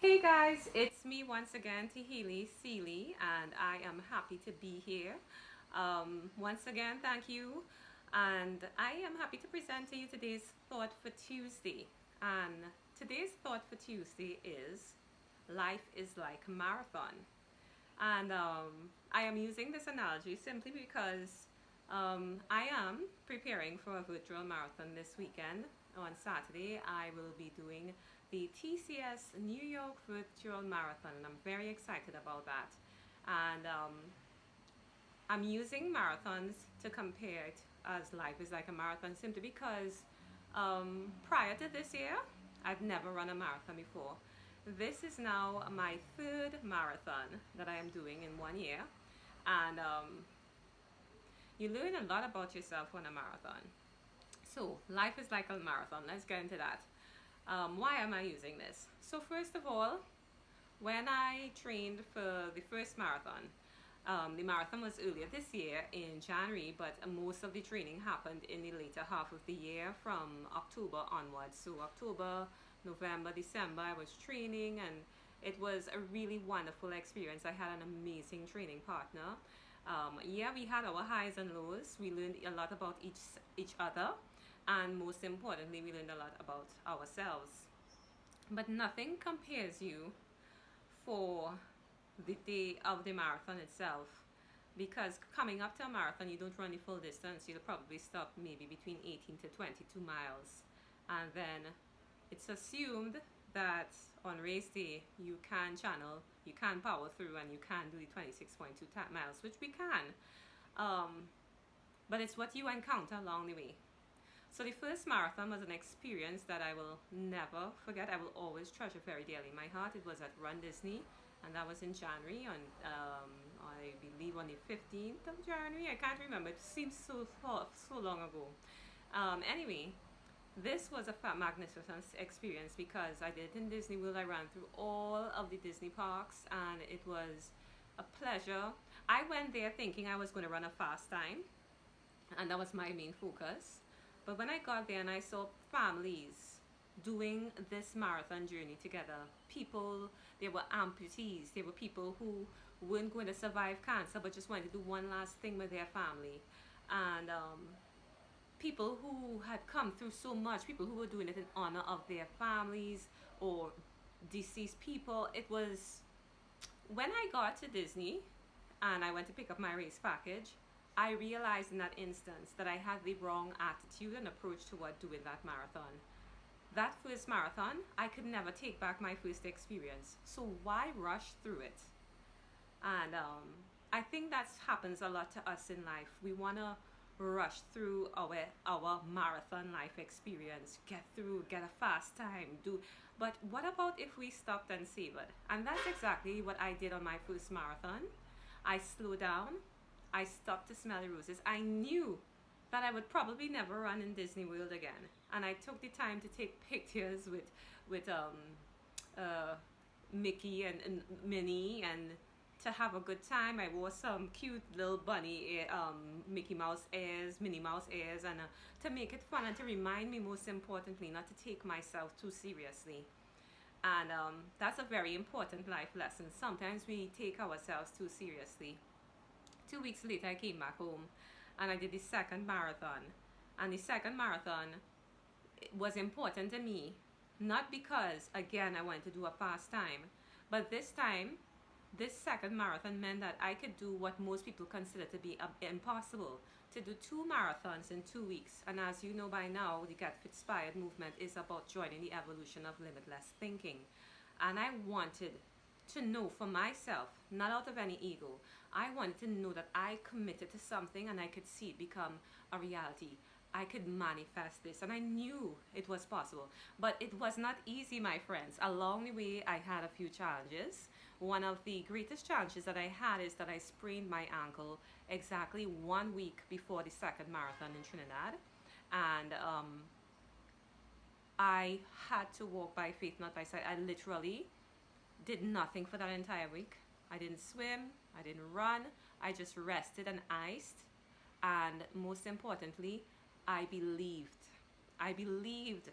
Hey guys, it's me once again, Tahili Seeley, and I am happy to be here. Once again, thank you. And I am happy to present to you today's thought for Tuesday. And today's thought for Tuesday is life is like a marathon. And I am using this analogy simply because I am preparing for a virtual marathon this weekend. On Saturday, I will be doing the TCS New York Virtual Marathon, and I'm very excited about that. And I'm using marathons to compare it as life is like a marathon simply because prior to this year, I've never run a marathon before. This is now my third marathon that I am doing in 1 year, and you learn a lot about yourself on a marathon. So, life is like a marathon. Let's get into that. Why am I using this? So, first of all, when I trained for the first marathon, the marathon was earlier this year in January, but most of the training happened in the later half of the year from October onwards. So, October, November, December, I was training, and it was a really wonderful experience. I had an amazing training partner. Yeah, we had our highs and lows. We learned a lot about each other, and most importantly, we learned a lot about ourselves. But nothing compares you for the day of the marathon itself, because coming up to a marathon you don't run the full distance. You'll probably stop maybe between 18 to 22 miles, and then it's assumed that on race day you can power through and you can do the 26.2 miles, which we can. um, but it's what you encounter along the way. So the first marathon was an experience that I will never forget. I will always treasure very dearly in my heart. It was at Run Disney, and that was in January, on I believe on the 15th of January. I can't remember. It seems so long ago. Anyway, this was a magnificent experience because I did it in Disney World. I ran through all of the Disney parks, and it was a pleasure. I went there thinking I was going to run a fast time, and that was my main focus. But when I got there and I saw families doing this marathon journey together, people, there were amputees, there were people who weren't going to survive cancer but just wanted to do one last thing with their family, and people who had come through so much, people who were doing it in honor of their families or deceased people. It was, when I got to Disney and I went to pick up my race package, I realized in that instance that I had the wrong attitude and approach toward doing that marathon. That first marathon, I could never take back my first experience. So why rush through it? And I think that happens a lot to us in life. We want to rush through our marathon life experience, get through, get a fast time, do. But what about if we stopped and savored? And that's exactly what I did on my first marathon. I slowed down. I stopped to smell the roses. I knew that I would probably never run in Disney World again, and I took the time to take pictures with uh, Mickey and Minnie, and to have a good time. I wore some cute little bunny Mickey Mouse ears, Minnie Mouse ears, and to make it fun and to remind me, most importantly, not to take myself too seriously. And that's a very important life lesson. Sometimes we take ourselves too seriously. 2 weeks later, I came back home and I did the second marathon. And the second marathon was important to me, not because, again, I wanted to do a fast time, but this time, this second marathon meant that I could do what most people consider to be impossible, to do two marathons in 2 weeks. And as you know by now, the Get Fitspired movement is about joining the evolution of limitless thinking. And I wanted to know for myself, not out of any ego, I wanted to know that I committed to something and I could see it become a reality. I could manifest this, and I knew it was possible. But it was not easy, my friends. Along the way, I had a few challenges. One of the greatest challenges that I had is that I sprained my ankle exactly 1 week before the second marathon in Trinidad. And I had to walk by faith, not by sight. I literally did nothing for that entire week. I didn't swim, I didn't run, I just rested and iced. And most importantly, I believed. I believed.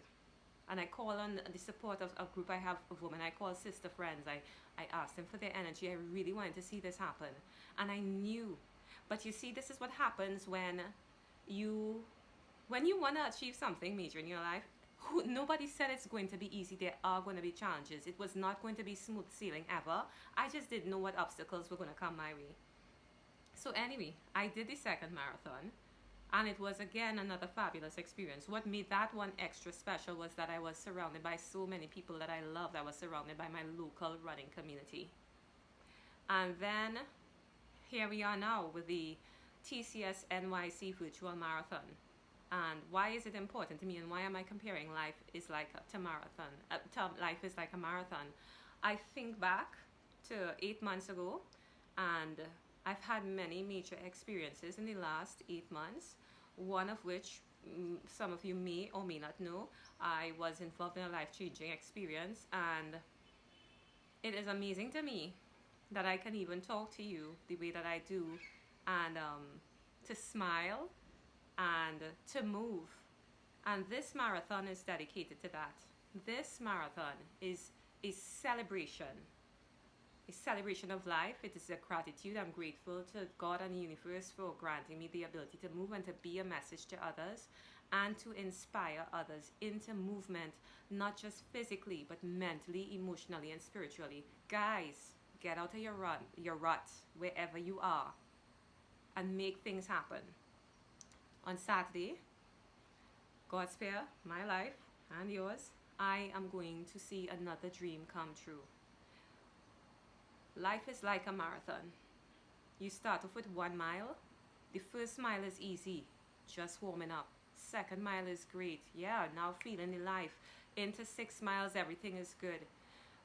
And I call on the support of a group I have of women I call sister friends. I asked them for their energy. I really wanted to see this happen. And I knew. But you see, this is what happens you when you want to achieve something major in your life. Nobody said it's going to be easy. There are going to be challenges. It was not going to be smooth sailing ever. I just didn't know what obstacles were going to come my way. So anyway, I did the second marathon, and it was again another fabulous experience. What made that one extra special was that I was surrounded by so many people that I loved. I was surrounded by my local running community. And then here we are now with the TCS NYC Virtual Marathon. And why is it important to me, and why am I comparing life is like to marathon? Life is like a marathon. I think back to 8 months ago, and I've had many major experiences in the last 8 months. One of which, some of you may or may not know, I was involved in a life-changing experience, and it is amazing to me that I can even talk to you the way that I do, and to smile and to move. And this marathon is dedicated to that. This marathon is a celebration of life. It is a gratitude. I'm grateful to God and the universe for granting me the ability to move and to be a message to others and to inspire others into movement, not just physically, but mentally, emotionally, and spiritually. Guys, get out of your rut, wherever you are, and make things happen. On Saturday, God spare my life and yours, I am going to see another dream come true. Life is like a marathon. You start off with 1 mile. The first mile is easy, just warming up. Second mile is great. Yeah, now feeling the life. Into 6 miles, everything is good.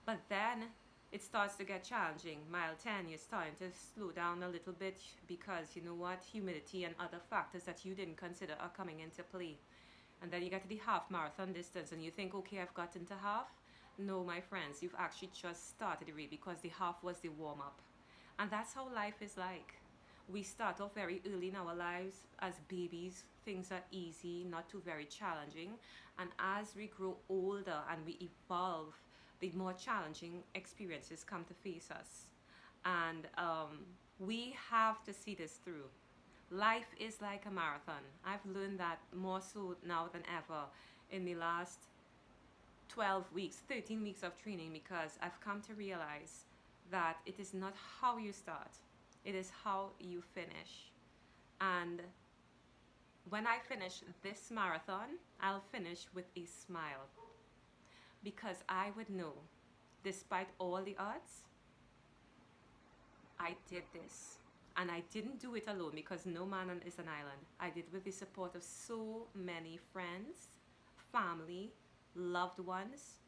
But then it starts to get challenging. Mile 10, you're starting to slow down a little bit because you know what? Humidity and other factors that you didn't consider are coming into play. And then you get to the half marathon distance and you think, okay, I've gotten to half. No, my friends, you've actually just started the race, because the half was the warm-up. And that's how life is like. We start off very early in our lives as babies. Things are easy, not too very challenging. And as we grow older and we evolve, the more challenging experiences come to face us. And we have to see this through. Life is like a marathon. I've learned that more so now than ever in the last 12 weeks, 13 weeks of training, because I've come to realize that it is not how you start, it is how you finish. And when I finish this marathon, I'll finish with a smile, because I would know, despite all the odds, I did this. And I didn't do it alone, because no man is an island. I did with the support of so many friends, family, loved ones,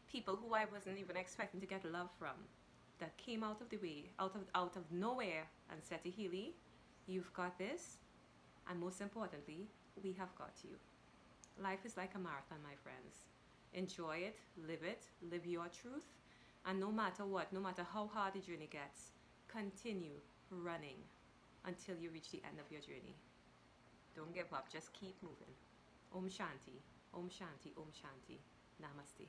people who I wasn't even expecting to get love from, that came out of the way, out of nowhere, and said to Healy, you've got this, and most importantly, we have got you. Life is like a marathon, my friends. Enjoy it, live your truth, and no matter what, no matter how hard the journey gets, continue running until you reach the end of your journey. Don't give up, just keep moving. Om Shanti, Om Shanti, Om Shanti. Namaste.